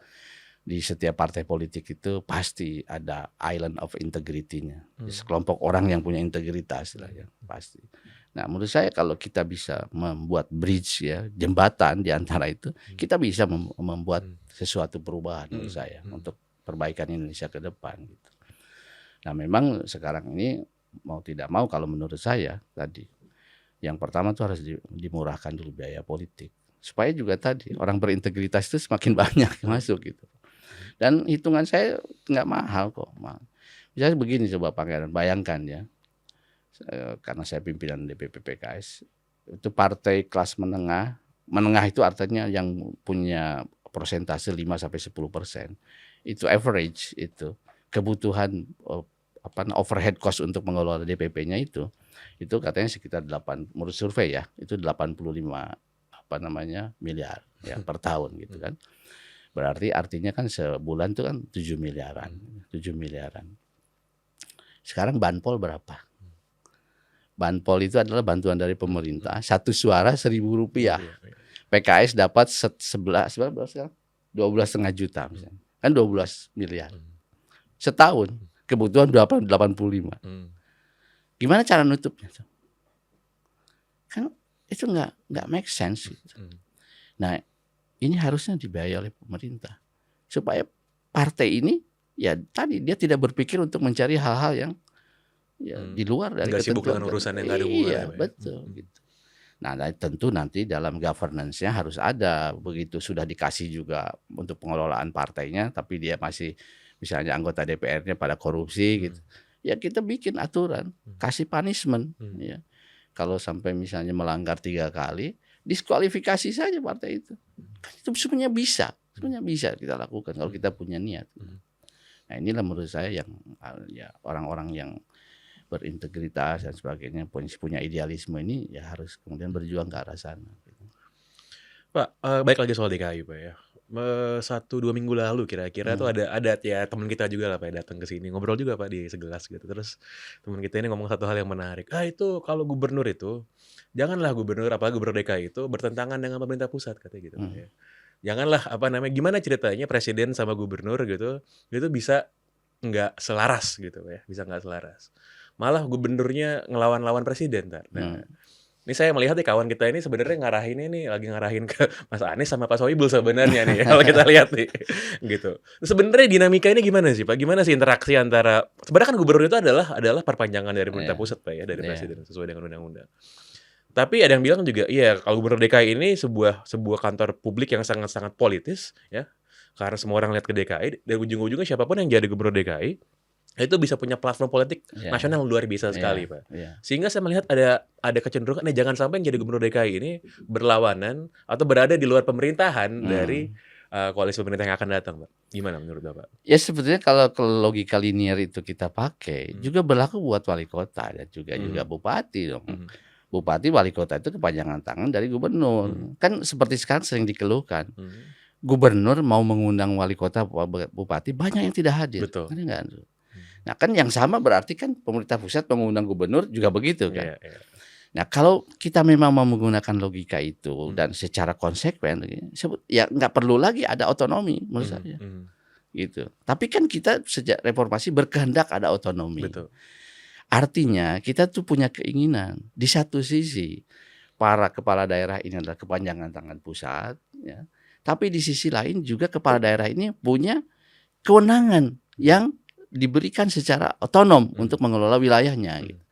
di setiap partai politik itu pasti ada island of integrity-nya. Sekelompok orang yang punya integritas lah ya, pasti. Nah, menurut saya kalau kita bisa membuat bridge ya, jembatan di antara itu, kita bisa membuat sesuatu perubahan menurut saya untuk perbaikan Indonesia ke depan gitu. Nah, memang sekarang ini mau tidak mau kalau menurut saya tadi yang pertama tuh harus dimurahkan dulu biaya politik. Supaya juga tadi orang berintegritas itu semakin banyak yang masuk gitu. Dan hitungan saya nggak mahal kok. Misalnya begini coba Pangeran, bayangkan ya. Karena saya pimpinan DPP PKS, itu partai kelas menengah. Menengah itu artinya yang punya persentase 5-10%. Itu average itu. Kebutuhan overhead cost untuk mengelola DPP-nya itu katanya sekitar menurut survei ya, itu 85 miliar ya per tahun gitu kan. Berarti artinya kan sebulan itu kan 7 miliaran. Sekarang Banpol berapa? Banpol itu adalah bantuan dari pemerintah, satu suara Rp1.000. PKS dapat 12,5 juta misalnya. Kan 12 miliar. Setahun kebutuhan 85. Gimana cara nutupnya? Kan itu nggak make sense gitu. Nah, ini harusnya dibiayai oleh pemerintah supaya partai ini ya tadi dia tidak berpikir untuk mencari hal-hal yang ya di luar dari nggak sibuk ketentuan. dengan urusan yang nggak ada hubungannya. Iya, betul gitu. Nah, tentu nanti dalam governance-nya harus ada, begitu sudah dikasih juga untuk pengelolaan partainya tapi dia masih misalnya anggota DPR-nya pada korupsi gitu. Ya kita bikin aturan, kasih punishment ya. Kalau sampai misalnya melanggar 3 kali, diskualifikasi saja partai itu. Itu sebenarnya bisa kita lakukan kalau kita punya niat. Nah, inilah menurut saya yang ya orang-orang yang berintegritas dan sebagainya punya idealisme ini ya harus kemudian berjuang ke arah sana. Pak, baik lagi soal DKI Pak ya. 1-2 minggu lalu kira-kira tuh ada ya teman kita juga lah Pak ya, datang ke sini ngobrol juga Pak di segelas gitu. Terus teman kita ini ngomong satu hal yang menarik. Itu kalau gubernur itu janganlah gubernur apalagi gubernur DKI itu bertentangan dengan pemerintah pusat katanya gitu Pak ya. Janganlah gimana ceritanya presiden sama gubernur gitu itu bisa nggak selaras gitu ya, bisa nggak selaras. Malah gubernurnya ngelawan-lawan presiden Tar. Nah, ini saya melihat nih kawan kita ini sebenarnya lagi ngarahin ke Mas Anies sama Pak Sohibul sebenarnya nih kalau kita lihat nih gitu. Sebenarnya dinamika ini gimana sih Pak? Gimana sih interaksi antara sebenarnya kan gubernur itu adalah perpanjangan dari pemerintah pusat Pak ya, dari presiden sesuai dengan undang-undang. Tapi ada yang bilang juga iya kalau gubernur DKI ini sebuah kantor publik yang sangat-sangat politis ya. Karena semua orang lihat ke DKI dan ujung-ujungnya siapapun yang jadi gubernur DKI itu bisa punya platform politik nasional yang luar biasa sekali Pak. Sehingga saya melihat ada kecenderungan jangan sampai yang jadi gubernur DKI ini berlawanan atau berada di luar pemerintahan dari koalisi pemerintah yang akan datang Pak. Gimana menurut Bapak? Ya sebetulnya kalau logika linear itu kita pakai juga berlaku buat wali kota dan juga bupati dong. Bupati wali kota itu kepanjangan tangan dari gubernur. Kan seperti sekarang sering dikeluhkan. Gubernur mau mengundang wali kota bupati banyak yang tidak hadir. Betul. Nah kan yang sama berarti kan pemerintah pusat mengundang gubernur juga begitu kan. Nah kalau kita memang mau menggunakan logika itu dan secara konsekuen ya nggak perlu lagi ada otonomi menurut saya gitu. Tapi kan kita sejak reformasi berkehendak ada otonomi. Betul. Artinya kita tuh punya keinginan di satu sisi para kepala daerah ini adalah kepanjangan tangan pusat ya. Tapi di sisi lain juga kepala daerah ini punya kewenangan yang diberikan secara otonom untuk mengelola wilayahnya gitu.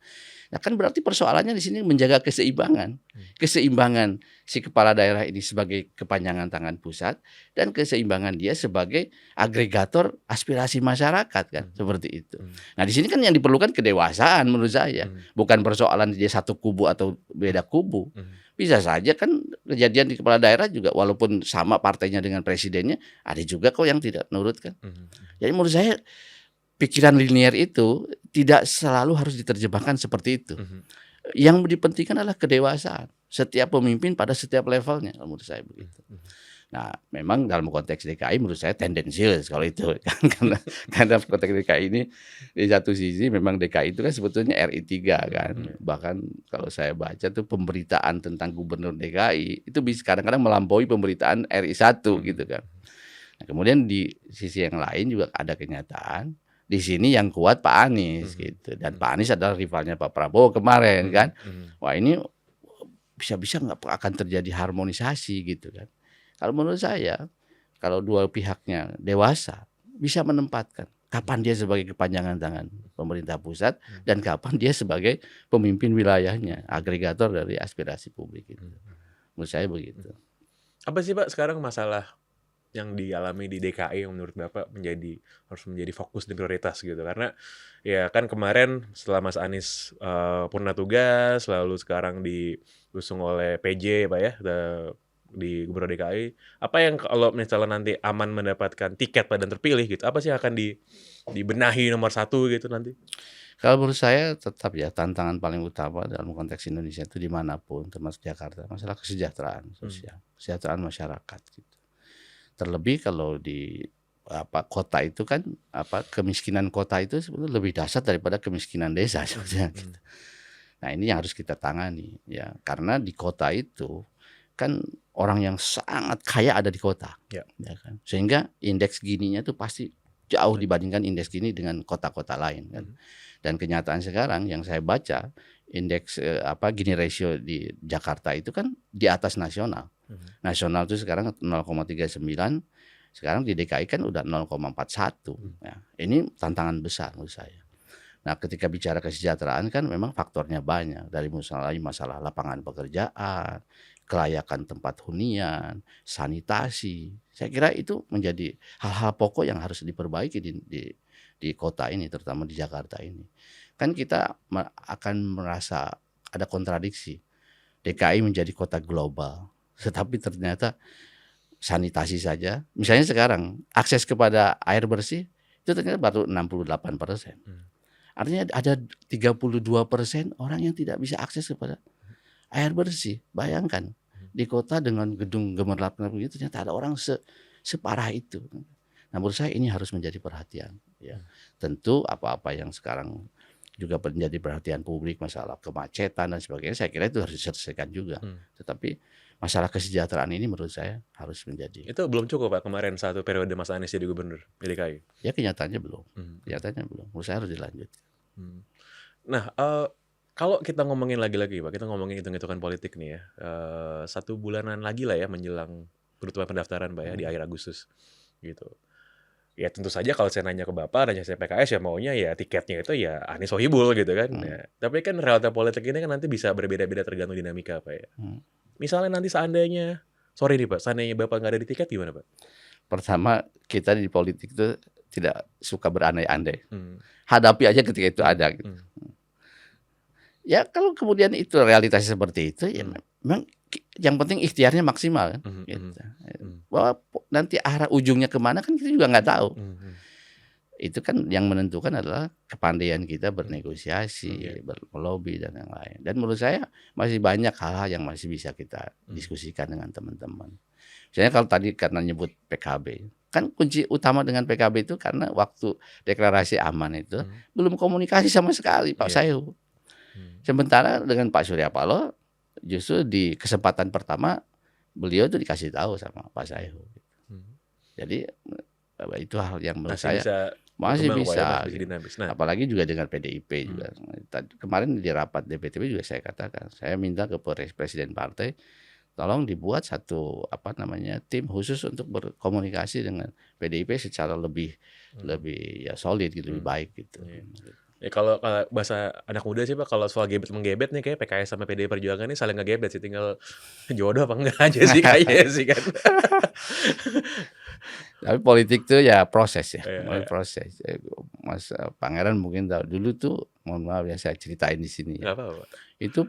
Nah kan berarti persoalannya di sini menjaga keseimbangan. Keseimbangan si kepala daerah ini sebagai kepanjangan tangan pusat dan keseimbangan dia sebagai agregator aspirasi masyarakat kan, seperti itu. Nah di sini kan yang diperlukan kedewasaan menurut saya, bukan persoalan dia satu kubu atau beda kubu. Bisa saja kan kejadian di kepala daerah juga walaupun sama partainya dengan presidennya, ada juga kok yang tidak nurut kan. Jadi menurut saya pikiran linier itu tidak selalu harus diterjemahkan seperti itu. Yang dipentingkan adalah kedewasaan setiap pemimpin pada setiap levelnya, menurut saya begitu. Nah, memang dalam konteks DKI menurut saya tendensius kalau itu karena konteks DKI ini di satu sisi memang DKI itu kan sebetulnya RI 3 kan. Bahkan kalau saya baca tuh pemberitaan tentang gubernur DKI itu bisa kadang-kadang melampaui pemberitaan RI 1 gitu kan. Nah, kemudian di sisi yang lain juga ada kenyataan di sini yang kuat Pak Anies gitu, dan Pak Anies adalah rivalnya Pak Prabowo kemarin kan. Wah ini bisa-bisa nggak akan terjadi harmonisasi gitu kan. Kalau menurut saya kalau dua pihaknya dewasa bisa menempatkan kapan dia sebagai kepanjangan tangan pemerintah pusat dan kapan dia sebagai pemimpin wilayahnya, agregator dari aspirasi publik itu. Menurut saya begitu. Apa sih Pak sekarang masalah yang dialami di DKI yang menurut Bapak harus menjadi fokus dan prioritas gitu? Karena ya kan kemarin setelah Mas Anies purna tugas, lalu sekarang diusung oleh PJ Pak ya, di Gubernur DKI, apa yang kalau misalnya nanti aman mendapatkan tiket Pak dan terpilih gitu, apa sih yang akan dibenahi nomor satu gitu nanti? Kalau menurut saya tetap ya tantangan paling utama dalam konteks Indonesia itu dimanapun termasuk Jakarta, masalah kesejahteraan sosial, kesejahteraan masyarakat gitu. Terlebih kalau di kota itu kan kemiskinan kota itu sebetulnya lebih dahsyat daripada kemiskinan desa sebetulnya gitu. Nah ini yang harus kita tangani ya, karena di kota itu kan orang yang sangat kaya ada di kota ya kan, sehingga indeks Gininya itu pasti jauh dibandingkan indeks Gini dengan kota-kota lain kan. Dan kenyataan sekarang yang saya baca indeks Gini ratio di Jakarta itu kan di atas nasional. Nasional itu sekarang 0,39, sekarang di DKI kan udah 0,41. Ya, ini tantangan besar menurut saya. Nah, ketika bicara kesejahteraan kan memang faktornya banyak, dari masalah lapangan pekerjaan, kelayakan tempat hunian, sanitasi. Saya kira itu menjadi hal-hal pokok yang harus diperbaiki di kota ini, terutama di Jakarta ini. Kan kita akan merasa ada kontradiksi. DKI menjadi kota global, tetapi ternyata sanitasi saja, misalnya sekarang akses kepada air bersih itu ternyata baru 68%. Artinya ada 32% orang yang tidak bisa akses kepada air bersih. Bayangkan di kota dengan gedung gemerlap begitu ternyata ada orang separah itu. Nah, menurut saya ini harus menjadi perhatian. Ya, tentu apa-apa yang sekarang juga menjadi perhatian publik, masalah kemacetan dan sebagainya, saya kira itu harus diselesaikan juga. Tetapi masalah kesejahteraan ini menurut saya harus menjadi. Itu belum cukup Pak kemarin satu periode Mas Anies jadi gubernur di DKI? Ya kenyataannya belum. Kenyataannya belum. Menurut saya harus dilanjut. Nah, kalau kita ngomongin lagi-lagi Pak, kita ngomongin hitung-hitungan politik nih ya. 1 bulanan lagi lah ya menjelang penutupan pendaftaran Pak ya di akhir Agustus gitu. Ya tentu saja kalau saya nanya ke Bapak, nanya saya PKS ya maunya ya tiketnya itu ya Anies Sohibul gitu kan. Ya, tapi kan realita politik ini kan nanti bisa berbeda-beda tergantung dinamika Pak ya. Misalnya nanti seandainya, sorry nih Pak, seandainya Bapak nggak ada di tiket gimana Pak? Pertama, kita di politik itu tidak suka berandai-andai. Hadapi aja ketika itu ada gitu. Ya kalau kemudian itu realitasnya seperti itu ya memang yang penting ikhtiarnya maksimal kan. Gitu. Bahwa nanti arah ujungnya kemana kan kita juga nggak tahu. Itu kan yang menentukan adalah kepandaian kita bernegosiasi, berlobby dan yang lain. Dan menurut saya masih banyak hal-hal yang masih bisa kita diskusikan dengan teman-teman. Misalnya kalau tadi karena nyebut PKB, kan kunci utama dengan PKB itu karena waktu deklarasi aman itu belum komunikasi sama sekali Pak Sayhu. Sementara dengan Pak Surya Paloh justru di kesempatan pertama beliau itu dikasih tahu sama Pak Sayhu. Jadi itu hal yang menurut saya masih bisa. Nah, apalagi juga dengan PDIP juga. Kemarin di rapat DPTP juga saya katakan, saya minta ke presiden partai tolong dibuat satu tim khusus untuk berkomunikasi dengan PDIP secara lebih ya solid gitu, lebih baik gitu. Ya kalau bahasa anak muda sih Pak, kalau soal gebet-menggebet nih kayak PKS sama PDI Perjuangan nih saling ngegebet sih, tinggal jodoh apa enggak aja sih kayaknya sih kan. Tapi politik tuh ya proses ya, Iya. proses. Mas Pangeran mungkin tahu dulu tuh, mohon maaf ya saya ceritain di sini ya. Nggak apa-apa Pak. Itu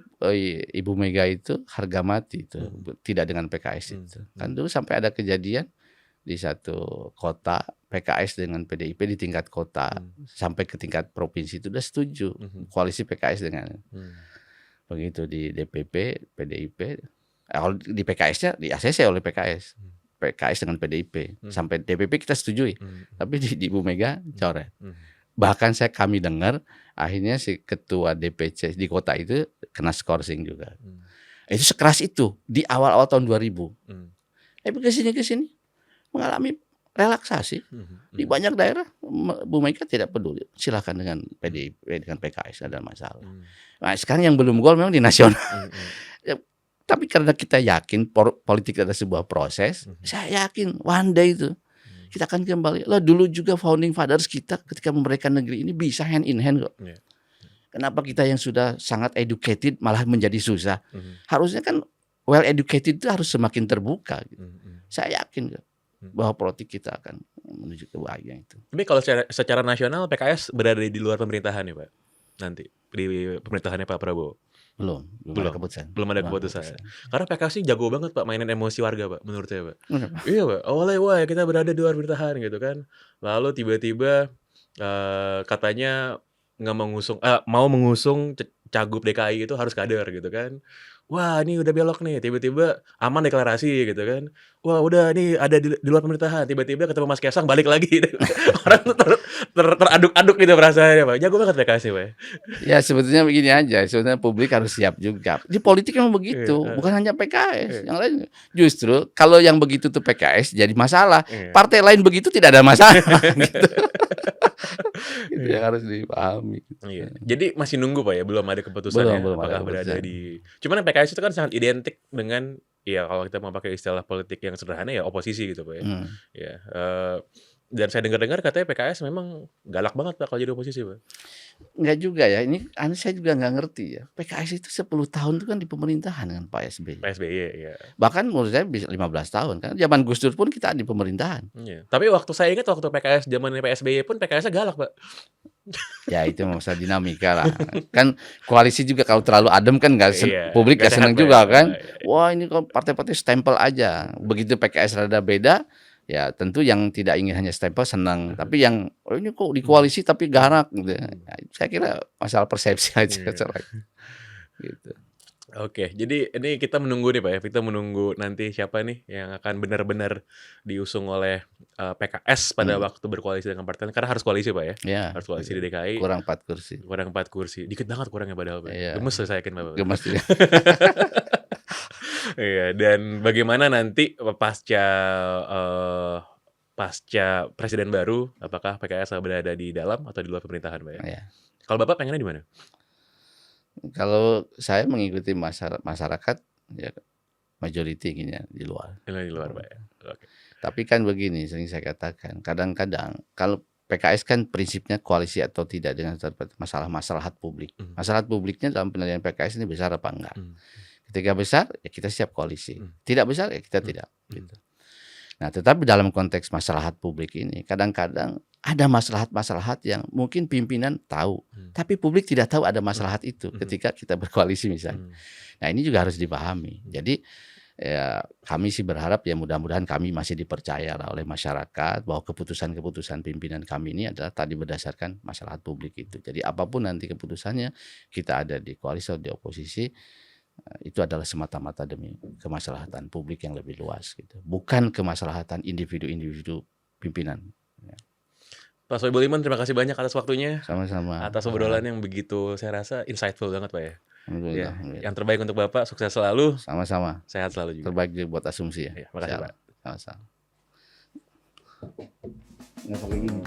Ibu Mega itu harga mati itu, tidak dengan PKS itu. Kan dulu sampai ada kejadian di satu kota PKS dengan PDIP di tingkat kota sampai ke tingkat provinsi itu udah setuju koalisi PKS dengan begitu di DPP PDIP. Kalau di PKS-nya di ACC oleh PKS. PKS dengan PDIP sampai DPP kita setujui, tapi di Ibu Mega coret. Bahkan kami dengar akhirnya si ketua DPC di kota itu kena skorsing juga. Itu sekeras itu di awal-awal tahun 2000. Kesini mengalami relaksasi di banyak daerah. Bu Mega tidak peduli, silakan dengan PDIP dengan PKS ada masalah. Nah, sekarang yang belum gol memang di nasional. Tapi karena kita yakin politik adalah sebuah proses, saya yakin one day itu kita akan kembali. Lah dulu juga founding fathers kita ketika memerdekakan negeri ini bisa hand in hand kok. Kenapa kita yang sudah sangat educated malah menjadi susah? Harusnya kan well educated itu harus semakin terbuka. Gitu. Saya yakin kok bahwa politik kita akan menuju ke bahagia itu. Tapi kalau secara nasional PKS berada di luar pemerintahan ya Pak? Nanti di pemerintahannya Pak Prabowo? Belum ada keputusan. Belum ada keputusan. Karena PKS sih jago banget Pak mainin emosi warga Pak, menurut saya Pak. Iya Pak, awalnya wah kita berada di luar pemerintahan gitu kan. Lalu tiba-tiba katanya nggak mau mengusung cagup DKI itu harus kader gitu kan. Wah ini udah belok nih, tiba-tiba aman deklarasi gitu kan. Wah udah nih ada di luar pemerintahan, tiba-tiba ketemu Mas Kaisang balik lagi. Orang tuh teraduk-aduk gitu perasaannya Pak. Jago banget PKS Pak. Ya sebetulnya begini aja, sebetulnya publik harus siap juga. Di politik memang begitu, bukan hanya PKS, yang lain. Justru kalau yang begitu tuh PKS jadi masalah. Partai lain begitu tidak ada masalah. Gitu. Itu yang harus dipahami. Gitu. Iya. Jadi masih nunggu Pak ya, belum ada keputusan belum apakah ada berada keputusan. di. Cuman PKS itu kan sangat identik dengan ya kalau kita mau pakai istilah politik yang sederhana ya oposisi gitu Pak ya. Ya. Dan saya dengar-dengar katanya PKS memang galak banget Pak kalau jadi oposisi Pak. Enggak juga ya, ini saya juga nggak ngerti ya. PKS itu 10 tahun itu kan di pemerintahan dengan Pak SBY. Pak SBY ya. Bahkan menurut saya bisa 15 tahun kan. Zaman Gus Dur pun kita di pemerintahan. Iya. Tapi saya ingat waktu PKS zamannya Pak SBY pun PKS-nya galak Pak. Ya itu masalah dinamika lah. Kan koalisi juga kalau terlalu adem kan publik nggak gak senang sehat, juga Pak. kan. Wah ini kok partai-partai stempel aja. Begitu PKS rada beda, ya tentu yang tidak ingin hanya stempel senang. Tapi yang ini kok di koalisi tapi garak gitu. Ya, saya kira masalah persepsi aja. Gitu. Oke, jadi ini kita menunggu nih Pak ya, kita menunggu nanti siapa nih yang akan benar-benar diusung oleh PKS pada waktu berkoalisi dengan partai lain. Karena harus koalisi Pak ya, Ya, harus koalisi di DKI. kurang 4 kursi. Kurang 4 kursi, dikit banget kurangnya padahal Pak. Iya. Gemes saya yakin Pak. Gemes juga. Iya, dan bagaimana nanti pasca presiden baru, apakah PKS berada di dalam atau di luar pemerintahan Pak ya? Ya. Kalau Bapak pengennya di mana? Kalau saya mengikuti masyarakat ya majority inginnya di luar. Di luar Pak ya. Oke. Tapi kan begini sering saya katakan, kadang-kadang kalau PKS kan prinsipnya koalisi atau tidak dengan masalah-masalah publik. Masalah publiknya dalam penilaian PKS ini besar apa enggak. Ketika besar ya kita siap koalisi. Tidak besar ya kita tidak. Gitu. Nah, tetapi dalam konteks masalah publik ini kadang-kadang ada masalah-masalah yang mungkin pimpinan tahu, tapi publik tidak tahu ada masalah itu ketika kita berkoalisi misalnya. Nah, ini juga harus dipahami. Jadi ya kami sih berharap ya mudah-mudahan kami masih dipercaya oleh masyarakat bahwa keputusan-keputusan pimpinan kami ini adalah tadi berdasarkan masalah publik itu. Jadi apapun nanti keputusannya, kita ada di koalisi atau di oposisi, itu adalah semata-mata demi kemaslahatan publik yang lebih luas gitu. Bukan kemaslahatan individu-individu pimpinan. Ya. Pak Soebul Iman, terima kasih banyak atas waktunya. Sama-sama. Atas obrolan yang begitu saya rasa insightful banget Pak ya. Alhamdulillah. Ya, yang terbaik untuk Bapak, sukses selalu. Sama-sama. Sehat selalu juga. Terbaik juga buat asumsi ya. Ya, makasih Pak. Sama-sama. Nggak pakai gini.